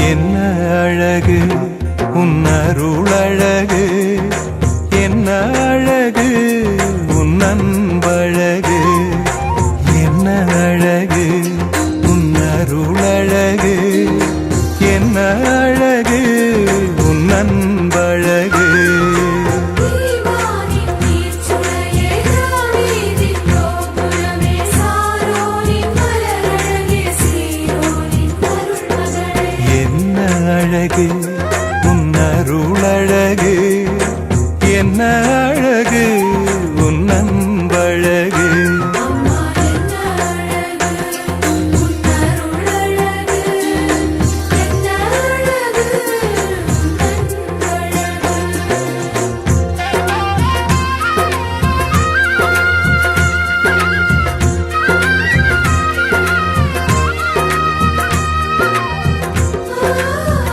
என்ன அழகு உன் அருளழகு, என்ன அழகு உன் அன்பழகு, என்ன அழகு உன் அருளழகு, என்ன அழகு உன் அன்பழகு. என்ன அழகு